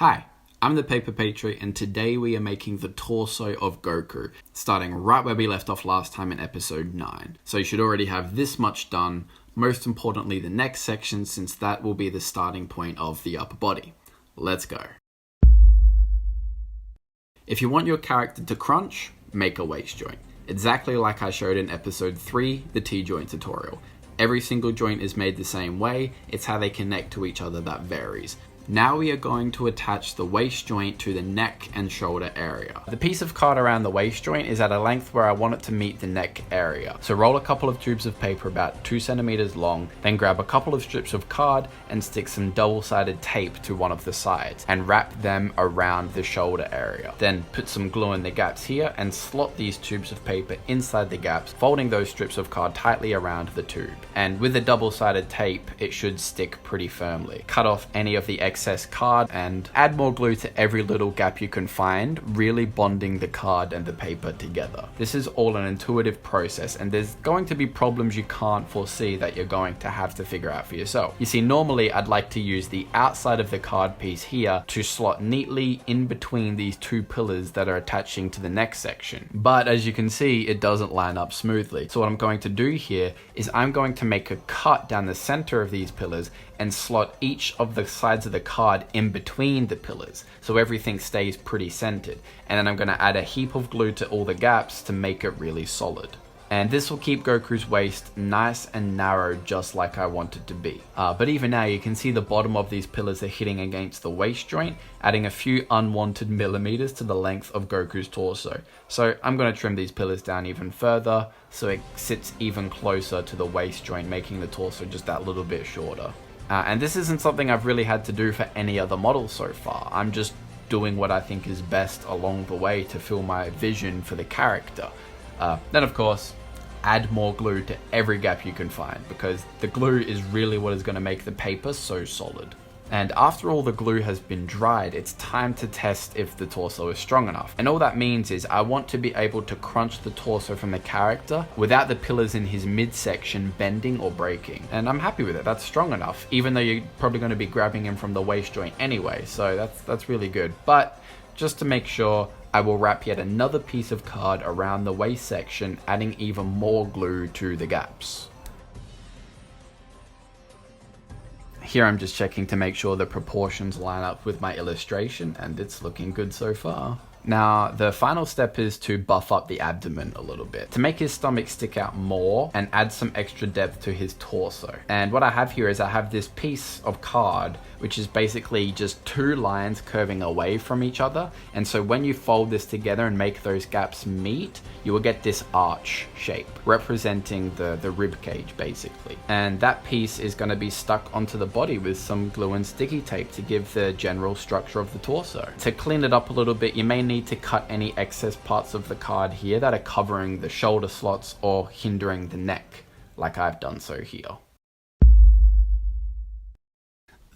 Hi, I'm the PaperPatriot, and today we are making the torso of Goku, starting right where we left off last time in episode 9. So you should already have this much done, most importantly the next section, since that will be the starting point of the upper body. Let's go. If you want your character to crunch, make a waist joint. Exactly like I showed in episode 3, the T-joint tutorial. Every single joint is made the same way, it's how they connect to each other that varies. Now we are going to attach the waist joint to the neck and shoulder area. The piece of card around the waist joint is at a length where I want it to meet the neck area. So roll a couple of tubes of paper about 2 centimeters long, then grab a couple of strips of card and stick some double-sided tape to one of the sides and wrap them around the shoulder area. Then put some glue in the gaps here and slot these tubes of paper inside the gaps, folding those strips of card tightly around the tube. And with the double-sided tape, it should stick pretty firmly. Cut off any of the excess card and add more glue to every little gap you can find, really bonding the card and the paper together. This is all an intuitive process, and there's going to be problems you can't foresee that you're going to have to figure out for yourself. You see, normally I'd like to use the outside of the card piece here to slot neatly in between these two pillars that are attaching to the neck section. But as you can see, it doesn't line up smoothly. So what I'm going to do here is I'm going to make a cut down the center of these pillars and slot each of the sides of the card in between the pillars, so everything stays pretty centered. And then I'm going to add a heap of glue to all the gaps to make it really solid. And this will keep Goku's waist nice and narrow, just like I want it to be. But even now you can see the bottom of these pillars are hitting against the waist joint, adding a few unwanted millimeters to the length of Goku's torso. So I'm going to trim these pillars down even further so it sits even closer to the waist joint, making the torso just that little bit shorter. And this isn't something I've really had to do for any other model so far. I'm just doing what I think is best along the way to fill my vision for the character. Then of course, add more glue to every gap you can find, because the glue is really what is going to make the paper so solid. And after all the glue has been dried, it's time to test if the torso is strong enough. And all that means is I want to be able to crunch the torso from the character without the pillars in his midsection bending or breaking. And I'm happy with it, that's strong enough, even though you're probably going to be grabbing him from the waist joint anyway, so that's really good. But just to make sure, I will wrap yet another piece of card around the waist section, adding even more glue to the gaps. Here I'm just checking to make sure the proportions line up with my illustration, and it's looking good so far. Now, the final step is to buff up the abdomen a little bit, to make his stomach stick out more and add some extra depth to his torso. And what I have here is I have this piece of card, which is basically just 2 lines curving away from each other. And so when you fold this together and make those gaps meet, you will get this arch shape, representing the rib cage basically. And that piece is going to be stuck onto the body with some glue and sticky tape to give the general structure of the torso. To clean it up a little bit, you may need to cut any excess parts of the card here that are covering the shoulder slots or hindering the neck, like I've done so here.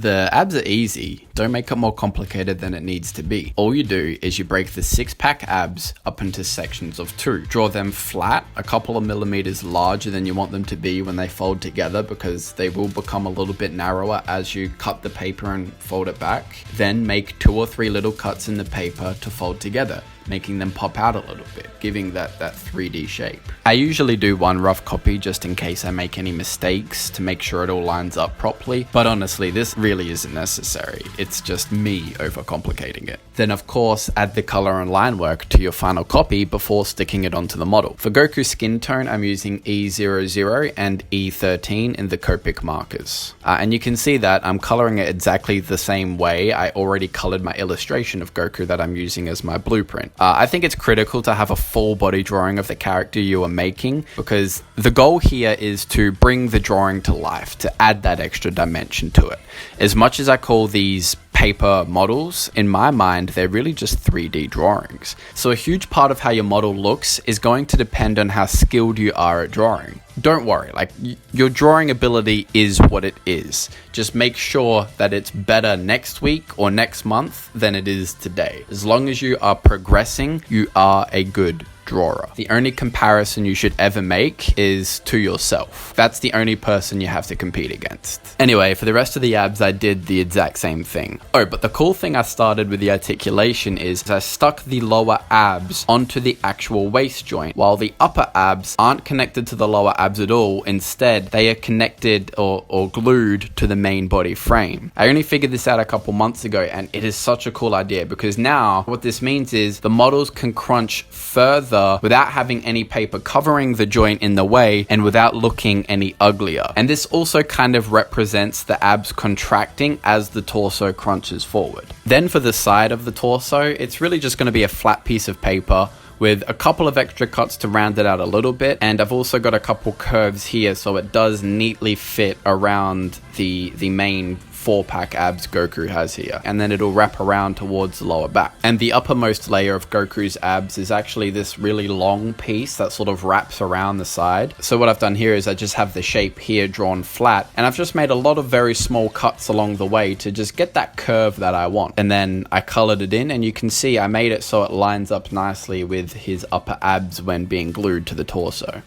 The abs are easy, don't make it more complicated than it needs to be. All you do is you break the 6-pack abs up into sections of 2. Draw them flat, a couple of millimeters larger than you want them to be when they fold together, because they will become a little bit narrower as you cut the paper and fold it back. Then make 2 or 3 little cuts in the paper to fold together, making them pop out a little bit, giving that 3D shape. I usually do one rough copy just in case I make any mistakes to make sure it all lines up properly, but honestly this really isn't necessary, it's just me overcomplicating it. Then of course add the color and line work to your final copy before sticking it onto the model. For Goku's skin tone I'm using E00 and E13 in the Copic markers. And you can see that I'm coloring it exactly the same way I already colored my illustration of Goku that I'm using as my blueprint. I think it's critical to have a full body drawing of the character you are making, because the goal here is to bring the drawing to life, to add that extra dimension to it. As much as I call these paper models, in my mind they're really just 3D drawings. So a huge part of how your model looks is going to depend on how skilled you are at drawing. Don't worry, like your drawing ability is what it is. Just make sure that it's better next week or next month than it is today. As long as you are progressing, you are a good drawer. The only comparison you should ever make is to yourself. That's the only person you have to compete against. Anyway, for the rest of the abs, I did the exact same thing. Oh, but the cool thing I started with the articulation is I stuck the lower abs onto the actual waist joint, while the upper abs aren't connected to the lower abs at all. Instead, they are connected or glued to the main body frame. I only figured this out a couple months ago, and it is such a cool idea because now what this means is the models can crunch further without having any paper covering the joint in the way and without looking any uglier. And this also kind of represents the abs contracting as the torso crunches forward. Then for the side of the torso, it's really just going to be a flat piece of paper with a couple of extra cuts to round it out a little bit, and I've also got a couple curves here so it does neatly fit around the main 4-pack abs Goku has here, and then it'll wrap around towards the lower back. And the uppermost layer of Goku's abs is actually this really long piece that sort of wraps around the side. So what I've done here is I just have the shape here drawn flat, and I've just made a lot of very small cuts along the way to just get that curve that I want. And then I colored it in, and you can see I made it so it lines up nicely with his upper abs when being glued to the torso.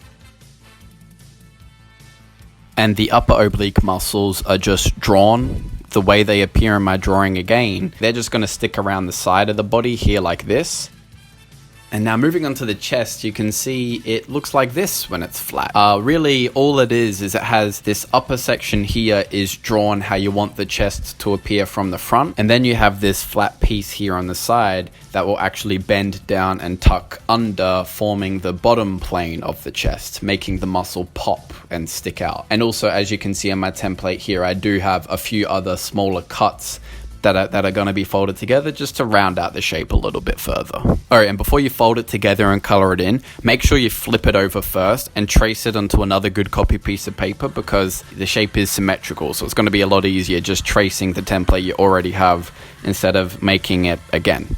And the upper oblique muscles are just drawn the way they appear in my drawing again. They're just going to stick around the side of the body here like this. And now moving on to the chest, you can see it looks like this when it's flat. Really, all it is it has this upper section here is drawn how you want the chest to appear from the front. And then you have this flat piece here on the side that will actually bend down and tuck under, forming the bottom plane of the chest, making the muscle pop and stick out. And also, as you can see on my template here, I do have a few other smaller cuts that are going to be folded together just to round out the shape a little bit further. Alright, and before you fold it together and color it in, make sure you flip it over first and trace it onto another good copy piece of paper because the shape is symmetrical, so it's going to be a lot easier just tracing the template you already have instead of making it again.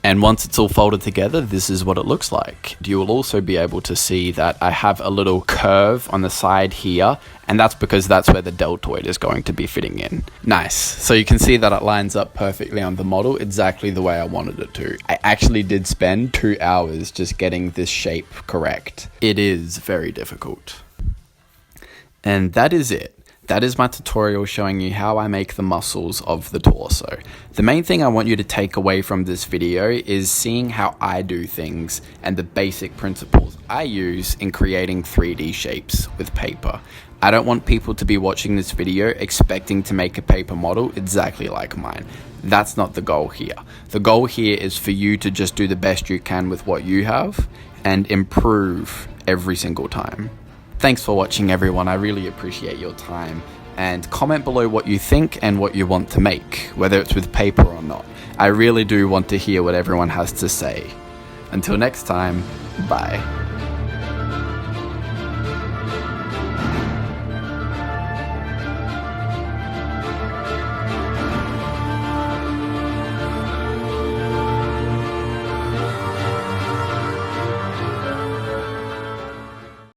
And once it's all folded together, this is what it looks like. You will also be able to see that I have a little curve on the side here, and that's because that's where the deltoid is going to be fitting in. Nice. So you can see that it lines up perfectly on the model, exactly the way I wanted it to. I actually did spend 2 hours just getting this shape correct. It is very difficult. And that is it. That is my tutorial showing you how I make the muscles of the torso. The main thing I want you to take away from this video is seeing how I do things and the basic principles I use in creating 3D shapes with paper. I don't want people to be watching this video expecting to make a paper model exactly like mine. That's not the goal here. The goal here is for you to just do the best you can with what you have and improve every single time. Thanks for watching, everyone. I really appreciate your time, and comment below what you think and what you want to make, whether it's with paper or not. I really do want to hear what everyone has to say. Until next time, bye.